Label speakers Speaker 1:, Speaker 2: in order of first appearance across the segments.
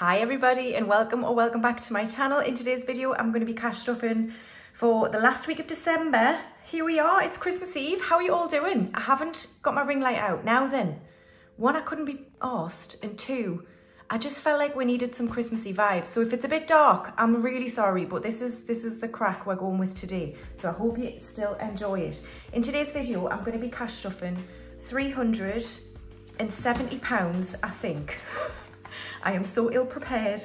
Speaker 1: Hi everybody and welcome back to my channel. In today's video I'm going to be cash stuffing for the last week of December. Here we are, it's Christmas Eve. How are you all doing? I haven't got my ring light out. Now then, one, I couldn't be arsed, and two, I just felt like we needed some Christmassy vibes. So if it's a bit dark, I'm really sorry, but this is the crack we're going with today. So I hope you still enjoy it. In today's video, I'm going to be cash stuffing £370, I think. I am so ill prepared,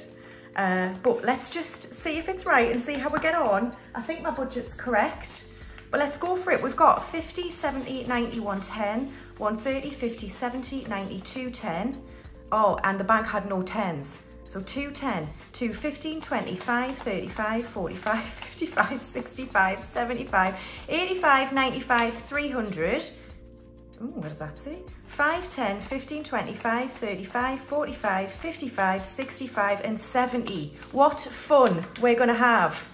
Speaker 1: but let's just see if it's right and see how we get on. I think my budget's correct, but let's go for it. We've got 50, 70, 90, 110, 130, 50, 70, 90, 210. Oh, and the bank had no tens. So 210, 2, 15, 25, 35, 45, 55, 65, 75, 85, 95, 300. Ooh, what does that say? 5, 10, 15, 25, 35, 45, 55, 65 and 70. What fun we're gonna have.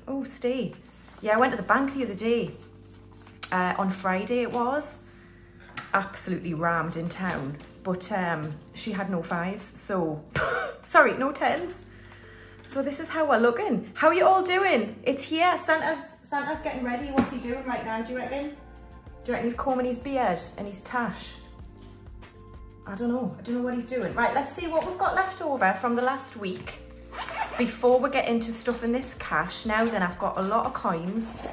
Speaker 1: Oh, stay. Yeah, I went to the bank the other day. On Friday it was. Absolutely rammed in town. But she had no fives, so, sorry, no tens. So this is how we're looking. How are you all doing? It's here, Santa's getting ready. What's he doing right now, do you reckon? Do you reckon he's combing his beard and his tash? I don't know what he's doing. Right, let's see what we've got left over from the last week before we get into stuffing this cash. Now then, I've got a lot of coins.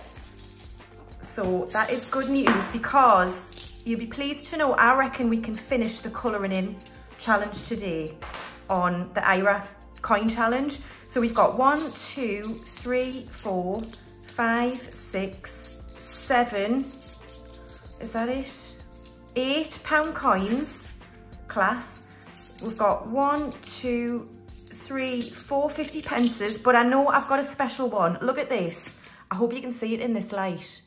Speaker 1: So that is good news because you'll be pleased to know I reckon we can finish the colouring in challenge today on the IRA coin challenge. So we've got 1, 2, 3, 4, 5, 6, 7, is that it? £8 coins, class. We've got 1, 2, 3, 4 50 pences, but I know I've got a special one. Look at this. I hope you can see it in this light.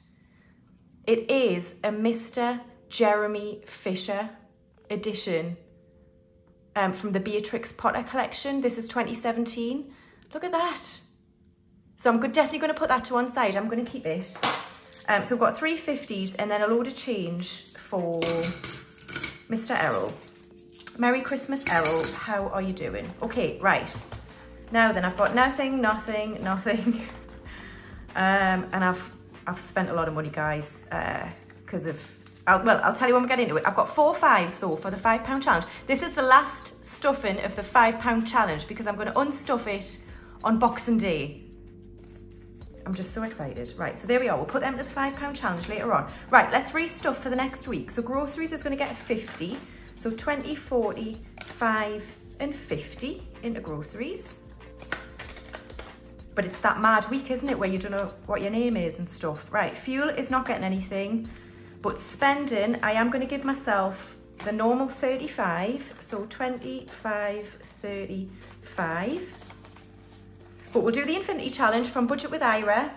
Speaker 1: It is a Mr. Jeremy Fisher edition from the Beatrix Potter collection. This is 2017. Look at that. So I'm definitely going to put that to one side. I'm going to keep it. So we've got 3 50s and then a load of change for Mr. Errol. Merry Christmas, Errol. How are you doing? Okay, right. Now then, I've got nothing. And I've spent a lot of money, guys, because of... I'll tell you when we get into it. I've got 4 5s though for the £5 challenge. This is the last stuffing of the £5 challenge because I'm going to unstuff it on Boxing Day. I'm just so excited. Right, so there we are. We'll put them to the £5 challenge later on. Right, let's restuff for the next week. So groceries is going to get a 50. So 20, 40, 5 and 50 into groceries. But it's that mad week, isn't it, where you don't know what your name is and stuff. Right, fuel is not getting anything. But spending, I am going to give myself the normal 35. So 25, 35. But we'll do the Infinity Challenge from Budget with Ira,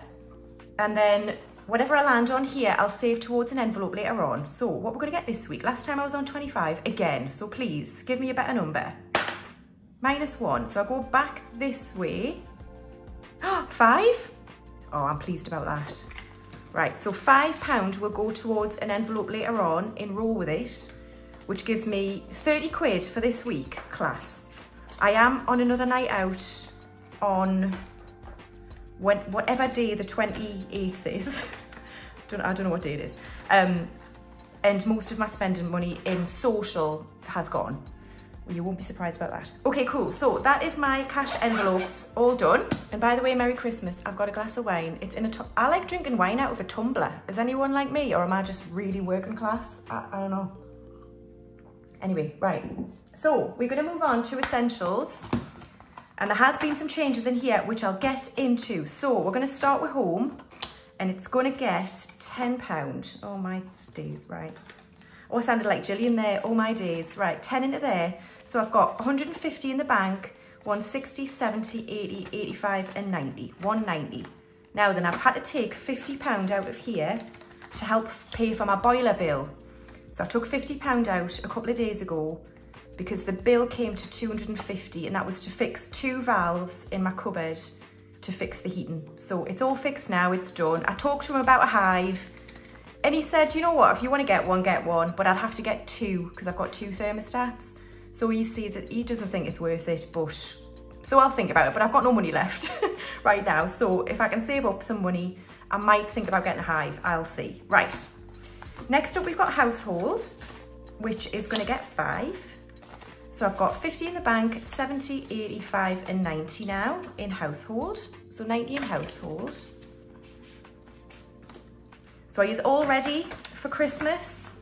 Speaker 1: and then whatever I land on here, I'll save towards an envelope later on. So what we're going to get this week, last time I was on 25 again, so please give me a better number. -1, so I go back this way. 5? Oh, I'm pleased about that. Right, so £5 will go towards an envelope later on in roll with it, which gives me 30 quid for this week, class. I am on another night out on whatever day the 28th is. I don't know what day it is. And most of my spending money in social has gone. You won't be surprised about that. Okay, cool. So that is my cash envelopes all done. And by the way, Merry Christmas. I've got a glass of wine. It's in a I like drinking wine out of a tumbler. Is anyone like me, or am I just really working class? I don't know. Anyway, right. So we're going to move on to essentials. And there has been some changes in here, which I'll get into. So we're going to start with home, and it's going to get £10. Oh my days, right. Oh, I sounded like Gillian there. Oh my days. Right, 10 into there. So I've got 150 in the bank, 160, 70, 80, 85 and 90. 190. Now then, I've had to take £50 out of here to help pay for my boiler bill. So I took £50 out a couple of days ago, because the bill came to 250, and that was to fix 2 valves in my cupboard to fix the heating. So it's all fixed now, it's done. I talked to him about a hive, and he said, you know what, if you want to get one, but I'd have to get 2 because I've got 2 thermostats. So he sees it, he doesn't think it's worth it, but, so I'll think about it, but I've got no money left right now. So if I can save up some money, I might think about getting a hive, I'll see. Right, next up we've got household, which is gonna get 5. So I've got 50 in the bank, 70, 85 and 90 now in household. So 90 in household. So I use all ready for Christmas.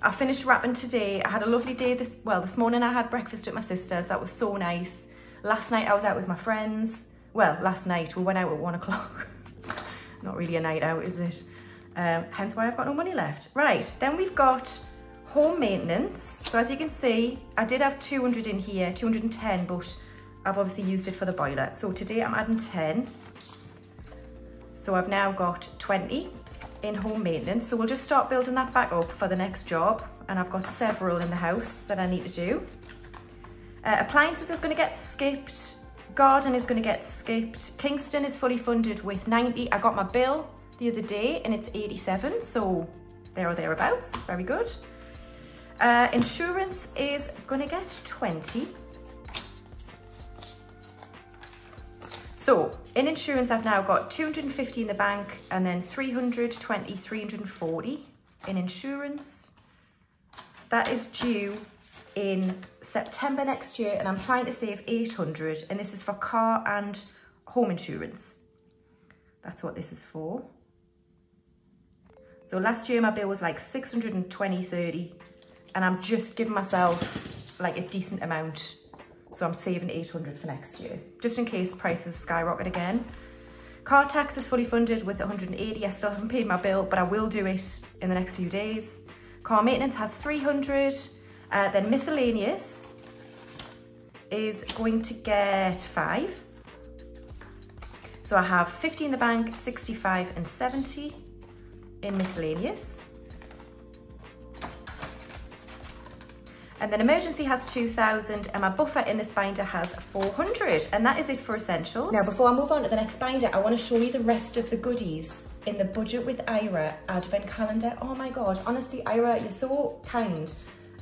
Speaker 1: I finished wrapping today. I had a lovely day this morning I had breakfast at my sister's. That was so nice. Last night I was out with my friends. Well, last night we went out at 1 o'clock. Not really a night out, is it? Hence why I've got no money left. Right, then we've got home maintenance. So as you can see, I did have 200 in here, 210, but I've obviously used it for the boiler. So today I'm adding 10. So I've now got 20 in home maintenance. So we'll just start building that back up for the next job. And I've got several in the house that I need to do. Appliances is going to get skipped. Garden is going to get skipped. Kingston is fully funded with 90. I got my bill the other day and it's 87. So there or thereabouts. Very good. Insurance is going to get 20. So in insurance, I've now got 250 in the bank and then 320, 340 in insurance. That is due in September next year and I'm trying to save 800 and this is for car and home insurance. That's what this is for. So last year my bill was like 620, 30 and I'm just giving myself like a decent amount. So I'm saving 800 for next year, just in case prices skyrocket again. Car tax is fully funded with 180. I still haven't paid my bill, but I will do it in the next few days. Car maintenance has 300. Then miscellaneous is going to get 5. So I have 50 in the bank, 65 and 70 in miscellaneous. And then emergency has 2,000 and my buffer in this binder has 400 and that is it for essentials. Now before I move on to the next binder, I want to show you the rest of the goodies in the Budget with Ira advent calendar. Oh my God, honestly Ira, you're so kind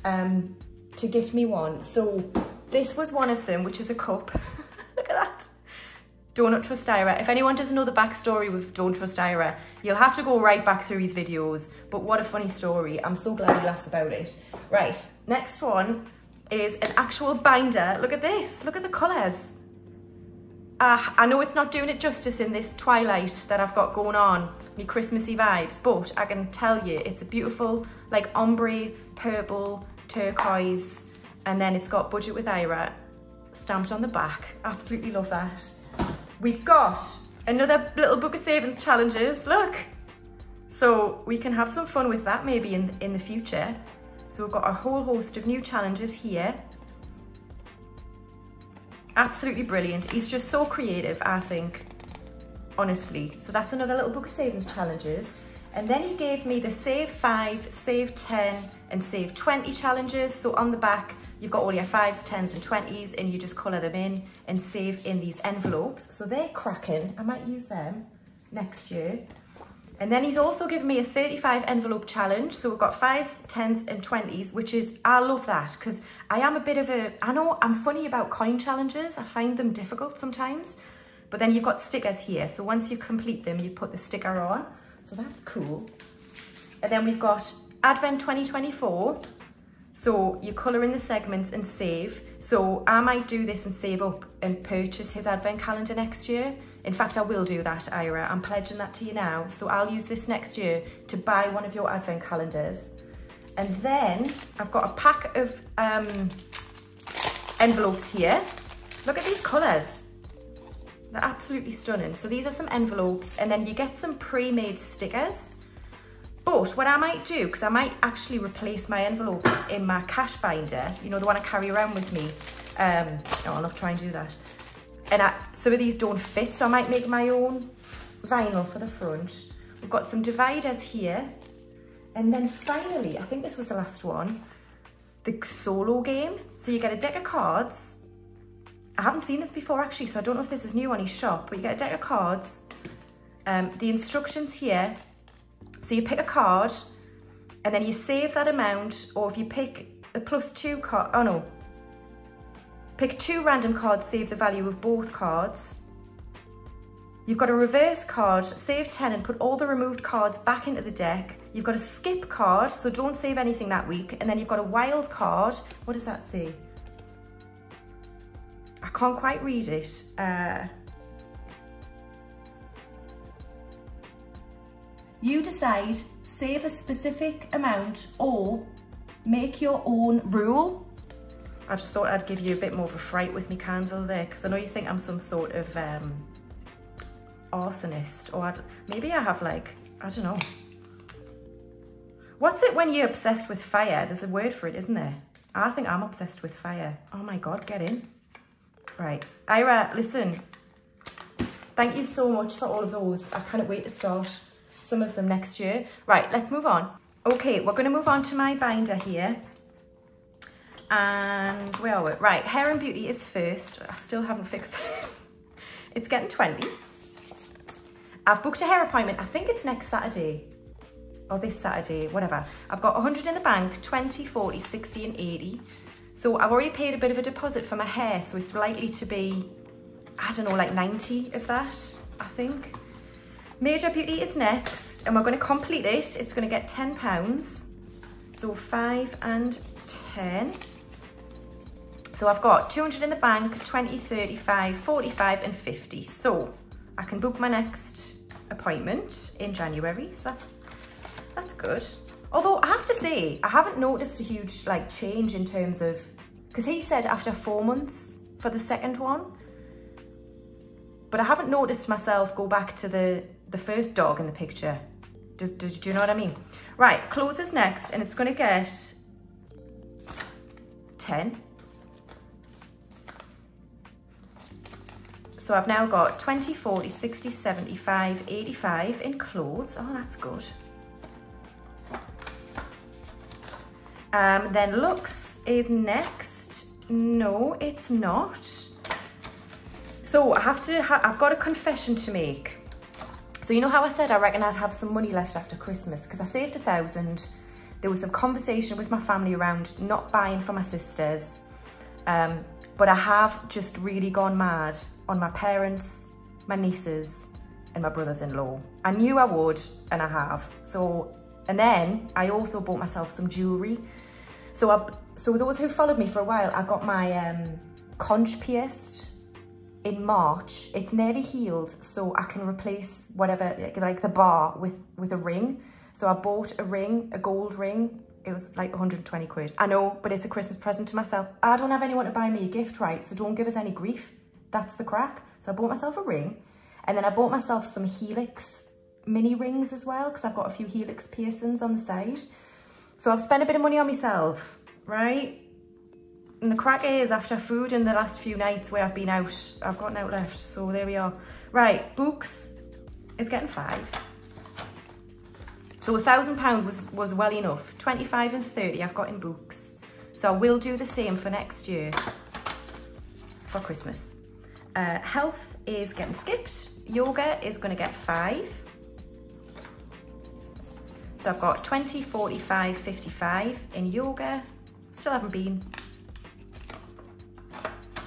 Speaker 1: to gift me one. So this was one of them, which is a cup. Look at that. Don't Trust Ira. If anyone doesn't know the backstory with Don't Trust Ira, you'll have to go right back through his videos. But what a funny story. I'm so glad he laughs about it. Right, next one is an actual binder. Look at this. Look at the colours. I know it's not doing it justice in this twilight that I've got going on, me Christmassy vibes, but I can tell you it's a beautiful like ombre, purple, turquoise, and then it's got Budget with Ira stamped on the back. Absolutely love that. We've got another little book of savings challenges, look. So we can have some fun with that maybe in the future. So we've got a whole host of new challenges here. Absolutely brilliant. He's just so creative, I think, honestly. So that's another little book of savings challenges. And then he gave me the save 5, save 10 and save 20 challenges. So on the back, you've got all your 5s, 10s and 20s and you just colour them in and save in these envelopes. So they're cracking. I might use them next year. And then he's also given me a 35 envelope challenge. So we've got 5s, 10s and 20s, which is, I love that because I am a bit of a, I know I'm funny about coin challenges. I find them difficult sometimes, but then you've got stickers here. So once you complete them, you put the sticker on. So that's cool. And then we've got Advent 2024. So you colour in the segments and save. So I might do this and save up and purchase his advent calendar next year. In fact, I will do that, Ira. I'm pledging that to you now. So I'll use this next year to buy one of your advent calendars. And then I've got a pack of envelopes here. Look at these colours. They're absolutely stunning. So these are some envelopes and then you get some pre-made stickers. But what I might do, because I might actually replace my envelopes in my cash binder, you know, the one I carry around with me. No, I'll not try and do that. And some of these don't fit, so I might make my own vinyl for the front. We've got some dividers here. And then finally, I think this was the last one, the solo game. So you get a deck of cards. I haven't seen this before actually, so I don't know if this is new on his shop, but you get a deck of cards. The instructions here. So you pick a card and then you save that amount, or if you pick a +2 card, oh no, Pick 2 random cards, save the value of both cards. You've got a reverse card, save 10 and put all the removed cards back into the deck. You've got a skip card, so don't save anything that week. And then you've got a wild card. What does that say? I can't quite read it. You decide, save a specific amount or make your own rule. I just thought I'd give you a bit more of a fright with me candle there, because I know you think I'm some sort of arsonist, or maybe I have like, I don't know. What's it when you're obsessed with fire? There's a word for it, isn't there? I think I'm obsessed with fire. Oh my God, get in. Right, Ira, listen. Thank you so much for all of those. I can't wait to start some of them next year. Right, let's move on. Okay, we're going to move on to my binder here. And where are we? Right, Hair and Beauty is first. I still haven't fixed this. It's getting 20. I've booked a hair appointment. I think it's next Saturday. Or this Saturday, whatever. I've got 100 in the bank, 20, 40, 60 and 80. So I've already paid a bit of a deposit for my hair, so it's likely to be, I don't know, like 90 of that, I think. Major Beauty is next, and we're going to complete it. It's going to get £10. So 5 and 10. So I've got 200 in the bank, 20, 35, 45 and 50. So I can book my next appointment in January. So that's good. Although I have to say, I haven't noticed a huge like change in terms of, because he said after 4 months for the second one. But I haven't noticed myself go back to the first dog in the picture. Do you know what I mean? Right, clothes is next, and it's going to get 10. So I've now got 20, 40, 60, 75, 85 in clothes. Oh, that's good. Then looks is next. No, it's not. So I've got a confession to make. So you know how I said I reckon I'd have some money left after Christmas because I saved 1,000. There was some conversation with my family around not buying for my sisters. But I have just really gone mad on my parents, my nieces and my brothers-in-law. I knew I would, and I have. And then I also bought myself some jewellery. So those who followed me for a while, I got my conch pierced in March. It's nearly healed, so I can replace whatever, like the bar with a ring. So I bought a ring, a gold ring. It was like 120 quid. I know, but it's a Christmas present to myself. I don't have anyone to buy me a gift, right? So don't give us any grief. That's the crack. So I bought myself a ring, and then I bought myself some Helix mini rings as well, because I've got a few Helix piercings on the side. So I've spent a bit of money on myself, right? And the crack is, after food in the last few nights where I've been out, I've got out left. So there we are. Right, books is getting 5. So £1,000 was well enough. 25 and 30 I've got in books. So I will do the same for next year, for Christmas. Health is getting skipped. Yoga is going to get 5. So I've got 20, 45, 55 in yoga. Still haven't been.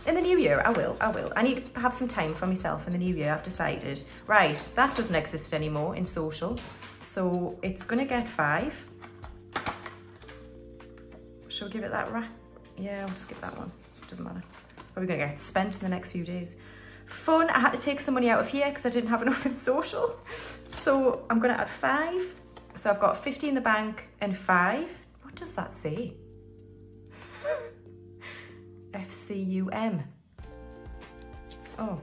Speaker 1: In the new year, I will. I need to have some time for myself in the new year, I've decided. Right, that doesn't exist anymore in social. So it's gonna get 5. Shall we give it that rack? Yeah, I'll skip that one. Doesn't matter. It's probably gonna get spent in the next few days. Fun, I had to take some money out of here because I didn't have enough in social. So I'm gonna add 5. So I've got 50 in the bank and 5. What does that say? FCUM. Oh.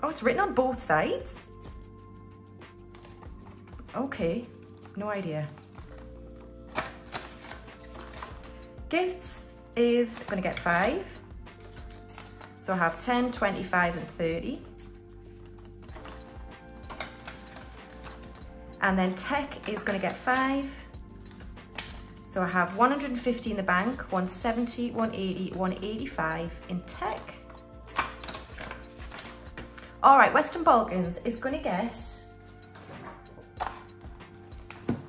Speaker 1: Oh, it's written on both sides? Okay, no idea. Gifts is going to get 5. So I have 10, 25 and 30. And then tech is going to get 5. So I have 150 in the bank, 170, 180, 185 in tech. All right, Western Balkans is going to get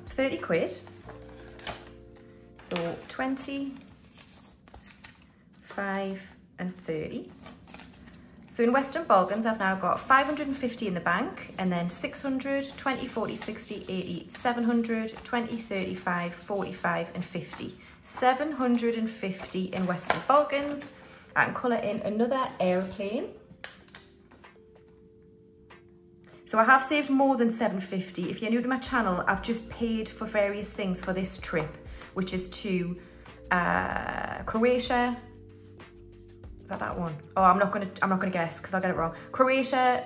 Speaker 1: 30 quid. So 20, 25 and 30. So in Western Balkans, I've now got 550 in the bank, and then 600, 20, 40, 60, 80, 700, 20, 35, 45 and 50. 750 in Western Balkans. I can colour in another aeroplane. So I have saved more than 750. If you're new to my channel, I've just paid for various things for this trip, which is to Croatia. Is that one? Oh, I'm not gonna guess because I'll get it wrong. Croatia,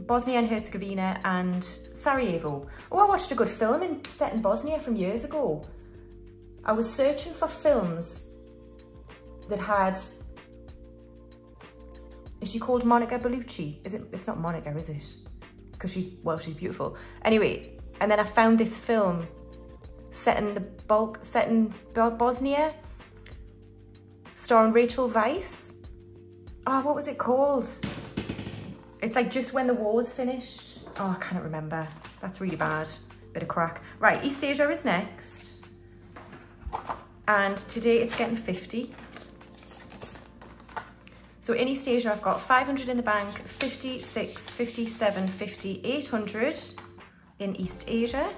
Speaker 1: Bosnia and Herzegovina, and Sarajevo. Oh, I watched a good film set in Bosnia from years ago. I was searching for films that had. Is she called Monica Bellucci? Is it? It's not Monica, is it? Because she's beautiful. Anyway, and then I found this film set in Bosnia, starring Rachel Weisz. Oh, what was it called? It's like just when the war was finished. Oh, I can't remember. That's really bad. Bit of crack. Right, East Asia is next. And today it's getting 50. So in East Asia, I've got 500 in the bank, 56, 57, 50, 800 in East Asia.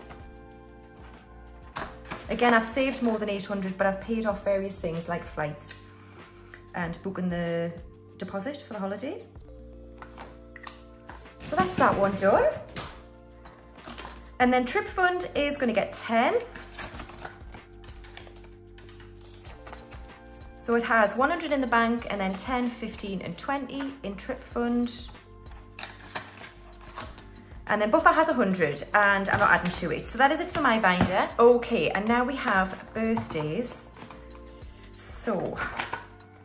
Speaker 1: Again, I've saved more than 800, but I've paid off various things like flights and booking the deposit for the holiday. So that's that one done. And then Trip Fund is going to get 10. So it has 100 in the bank and then 10, 15 and 20 in Trip Fund. And then Buffer has 100 and I'm not adding to it. So that is it for my binder. Okay, and now we have birthdays. So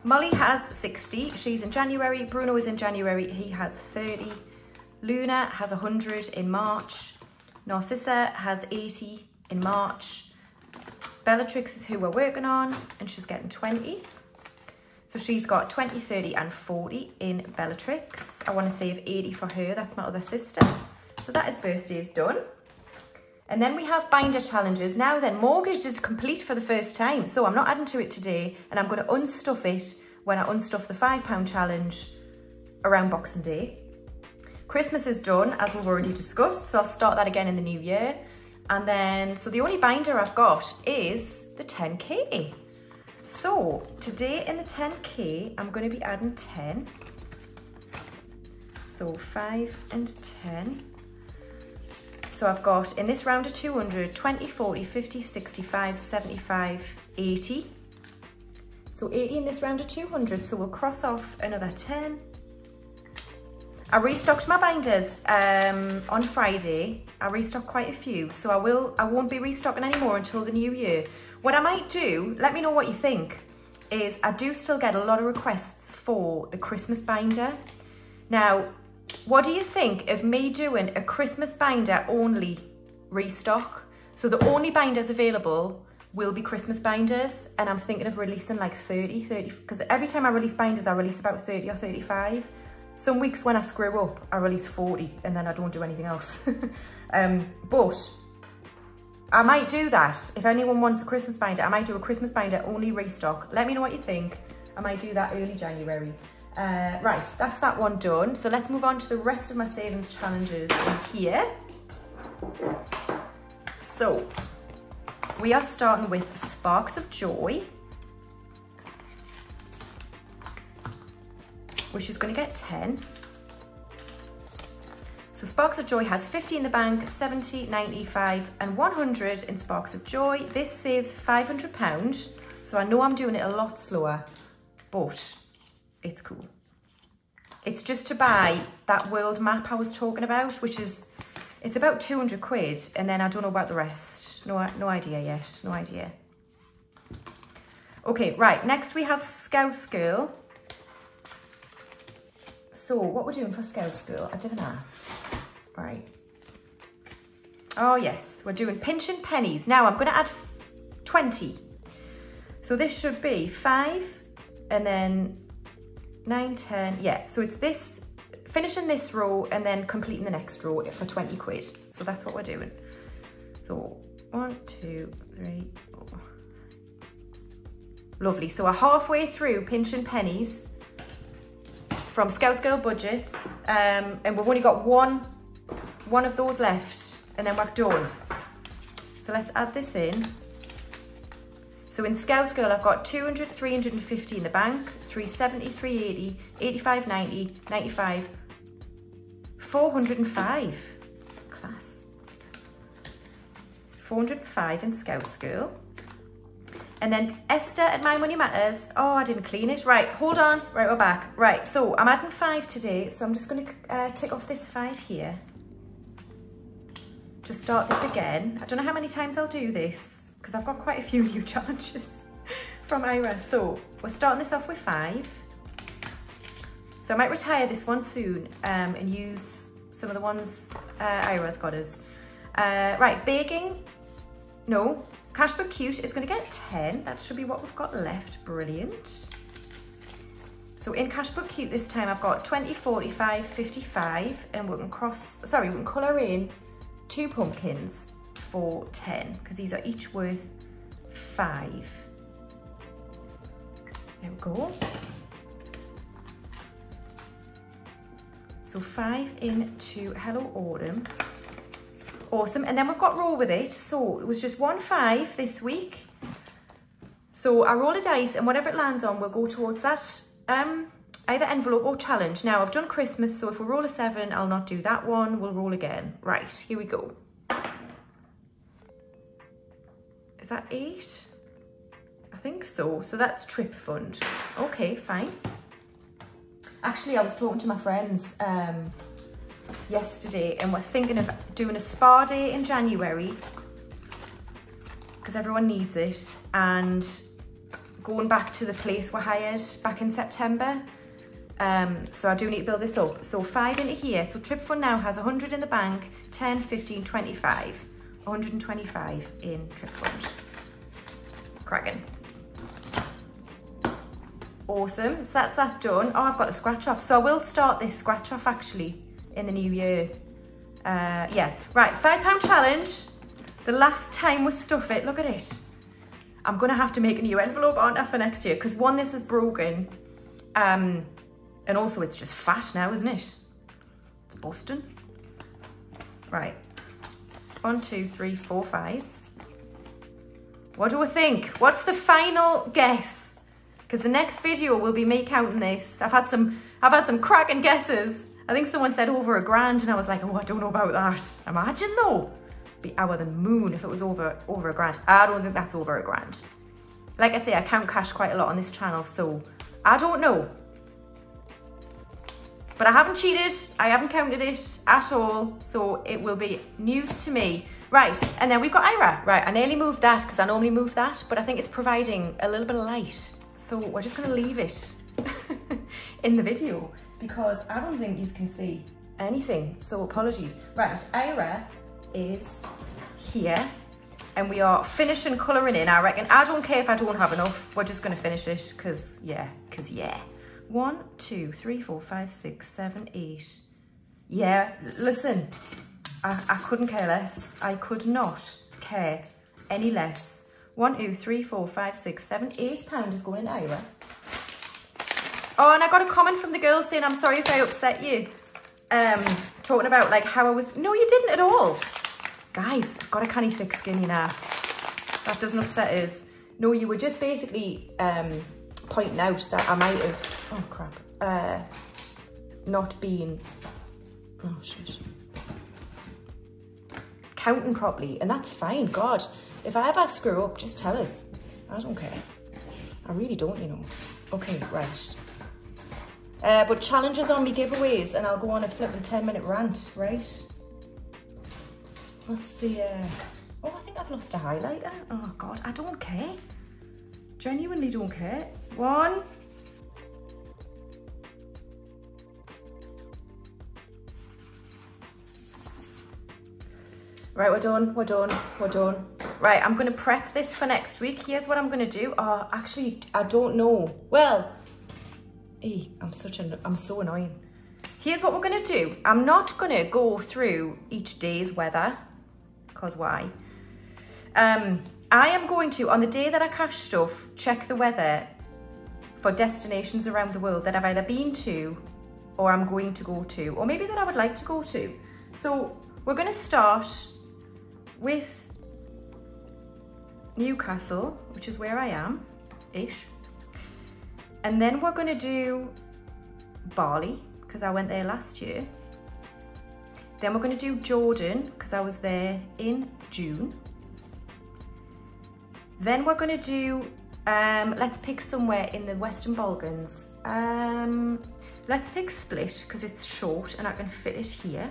Speaker 1: Molly has 60, she's in January. Bruno is in January, he has 30. Luna has 100 in March. Narcissa has 80 in March. Bellatrix is who we're working on and she's getting 20. So she's got 20, 30 and 40 in Bellatrix. I want to save 80 for her, that's my other sister. So that is birthdays done. And then we have binder challenges. Now then, mortgage is complete for the first time. So I'm not adding to it today and I'm going to unstuff it when I unstuff the £5 challenge around Boxing Day. Christmas is done, as we've already discussed. So I'll start that again in the new year. And then, so the only binder I've got is the 10K. So today in the 10K, I'm going to be adding 10. So 5 and 10. So I've got, in this round of 200, 20, 40, 50, 65, 75, 80. So 80 in this round of 200. So we'll cross off another 10. I restocked my binders on Friday. I restocked quite a few, so I won't be restocking anymore until the new year. What I might do, let me know what you think, is I do still get a lot of requests for the Christmas binder. Now, what do you think of me doing a Christmas binder only restock? So the only binders available will be Christmas binders, and I'm thinking of releasing like 30, because every time I release binders, I release about 30 or 35. Some weeks when I screw up, I release 40 and then I don't do anything else. But I might do that. If anyone wants a Christmas binder, I might do a Christmas binder only restock. Let me know what you think. I might do that early January. Right, that's that one done. So let's move on to the rest of my savings challenges in here. So we are starting with Sparks of Joy, which is going to get 10. So Sparks of Joy has 50 in the bank, 70, 95 and 100 in Sparks of Joy. This saves £500. So I know I'm doing it a lot slower, but it's cool. It's just to buy that world map I was talking about, which is, it's about 200 quid. And then I don't know about the rest. No idea yet, no idea. Okay, right, next we have Scouse Girl. So what we're doing for Scouse Girl, I didn't know. Right. Oh yes, we're doing pinch and pennies. Now I'm going to add 20. So this should be 5 and then 9, 10. Yeah, so it's this, finishing this row and then completing the next row for 20 quid. So that's what we're doing. So 1, 2, 3, 4, Lovely. So we're halfway through pinching pennies from Scouse Girl Budgets, and we've only got one of those left, and then we're done. So let's add this in. So in Scouse Girl, I've got 200, 350 in the bank, 370, 380, 85, 90, 95, 405. Class. 405 in Scouse Girl. And then Esther at My Money Matters. Oh, I didn't clean it. Right, hold on. Right, we're back. Right, so I'm adding 5 today. So I'm just going to tick off this 5 here. To start this again. I don't know how many times I'll do this, because I've got quite a few new challenges from Ira. So we're starting this off with 5. So I might retire this one soon and use some of the ones Ira's got us. Right, baking. No. Cashbook Cute is going to get 10. That should be what we've got left. Brilliant. So in Cashbook Cute this time I've got 20, 45, 55, and we can colour in 2 pumpkins for 10, because these are each worth 5. There we go. So 5 into Hello Autumn. Awesome, and then we've got Roll With It. So it was just 1 5 this week. So I roll a dice, and whatever it lands on will go towards that either envelope or challenge. Now I've done Christmas, so if we roll a 7, I'll not do that one. We'll roll again. Right, here we go. Is that 8? I think so. So that's Trip Fund. Okay, fine. Actually, I was talking to my friends yesterday, and we're thinking of doing a spa day in January because everyone needs it, and going back to the place we hired back in September. So I do need to build this up. So 5 into here. So Trip Fund now has 100 in the bank, 10, 15, 25. 125 in Trip Fund. Cracking. Awesome. So that's that done. Oh, I've got the scratch off. So I will start this scratch off actually in the new year. Yeah. Right, £5 challenge. The last time we stuff it, look at it. I'm gonna have to make a new envelope, aren't I, for next year? Because one, this is broken. And also it's just fat now, isn't it? It's busting. Right. 1, 2, 3, 4, 5s. What do we think? What's the final guess? Because the next video will be me counting this. I've had some cracking guesses. I think someone said over £1,000, and I was like, oh, I don't know about that. Imagine though, be over the moon if it was over £1,000. I don't think that's over £1,000. Like I say, I count cash quite a lot on this channel, so I don't know. But I haven't cheated, I haven't counted it at all, so it will be news to me. Right, and then we've got Ira. Right, I nearly moved that because I normally move that, but I think it's providing a little bit of light. So we're just gonna leave it in the video because I don't think you can see anything, so apologies. Right, Ira is here and we are finishing colouring in, I reckon. I don't care if I don't have enough, we're just gonna finish it because yeah. 1, 2, 3, 4, 5, 6, 7, 8. Yeah, listen, I couldn't care less. I could not care any less. 1, 2, 3, 4, 5, 6, 7, £8 is going in Ira. Oh, and I got a comment from the girl saying, I'm sorry if I upset you. Talking about like how I was, no, you didn't at all. Guys, I've got a canny thick skin, you know. That doesn't upset us. No, you were just basically pointing out that I might have, oh crap, not been, oh shit, counting properly, and that's fine. God, if I ever screw up, just tell us. I don't care. I really don't, you know. Okay, right. But challenges on me giveaways, and I'll go on a flipping 10-minute rant, right? What's the, oh, I think I've lost a highlighter. Oh God, I don't care. Genuinely don't care. 1. Right, we're done. Right, I'm gonna prep this for next week. Here's what I'm gonna do. Oh, actually, I don't know. Well, I'm so annoying. Here's what we're gonna do. I'm not gonna go through each day's weather, because why? I am going to, on the day that I cash stuff, check the weather for destinations around the world that I've either been to or I'm going to go to, or maybe that I would like to go to. So we're going to start with Newcastle, which is where I am-ish. And then we're going to do Bali, because I went there last year. Then we're going to do Jordan, because I was there in June. Then we're going to do, let's pick somewhere in the Western Balkans. Let's pick Split, because it's short and I can fit it here.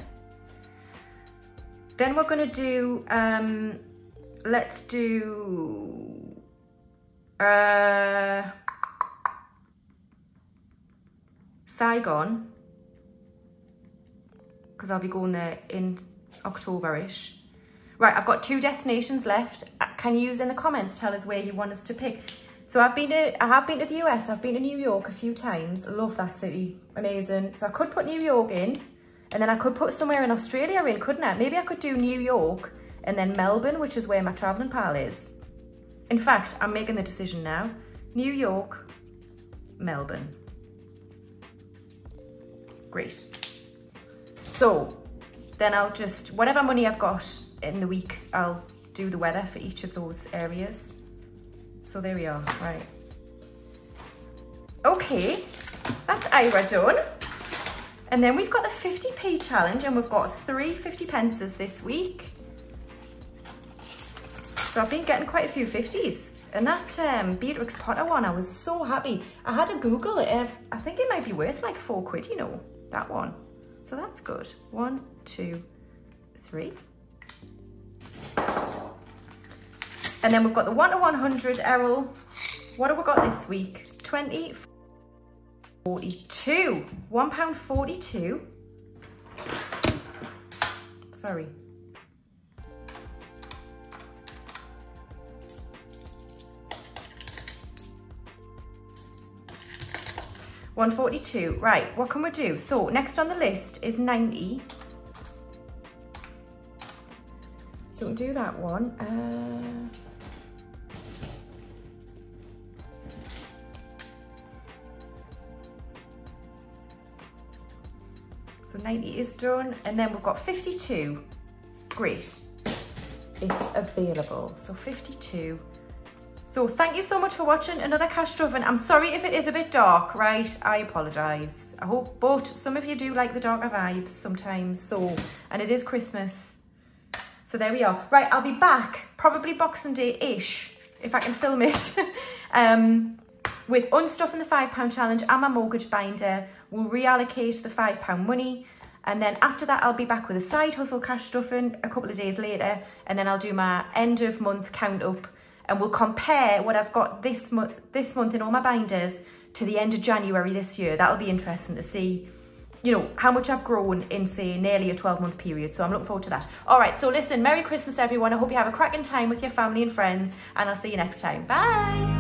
Speaker 1: Then we're going to do, let's do, Saigon, because I'll be going there in October-ish. Right, I've got 2 destinations left. Can you in the comments tell us where you want us to pick? So I have been to the US, I've been to New York a few times. I love that city, amazing. So I could put New York in, and then I could put somewhere in Australia in, couldn't I? Maybe I could do New York and then Melbourne, which is where my traveling pal is. In fact, I'm making the decision now. New York, Melbourne. Great. So then I'll just, whatever money I've got in the week, I'll do the weather for each of those areas. So there we are, right. Okay, that's Ira done. And then we've got the 50p challenge, and we've got 3 50 pences this week. So I've been getting quite a few 50s. And that Beatrix Potter one, I was so happy. I had to Google it. I think it might be worth like £4, you know, that one. So that's good. 1, 2, 3. And then we've got the 1 to 100, Errol. What have we got this week? 20, 42. £1.42. Sorry. £1.42. Right, what can we do? So next on the list is 90. So we'll do that one. So 90 is done, and then we've got 52. Great, it's available. So 52. So thank you so much for watching another cash stuff, and I'm sorry if it is a bit dark, right? I apologise. I hope, but some of you do like the darker vibes sometimes. So, and it is Christmas. So there we are. Right, I'll be back probably Boxing Day-ish, if I can film it, with unstuffing the £5 challenge and my mortgage binder. We'll reallocate the £5 money, and then after that I'll be back with a side hustle cash stuffing a couple of days later, and then I'll do my end of month count up, and we'll compare what I've got this month in all my binders to the end of January this year. That'll be interesting to see, you know, how much I've grown in, say, nearly a 12-month period. So I'm looking forward to that. All right, so listen, Merry Christmas, everyone. I hope you have a cracking time with your family and friends, and I'll see you next time. Bye.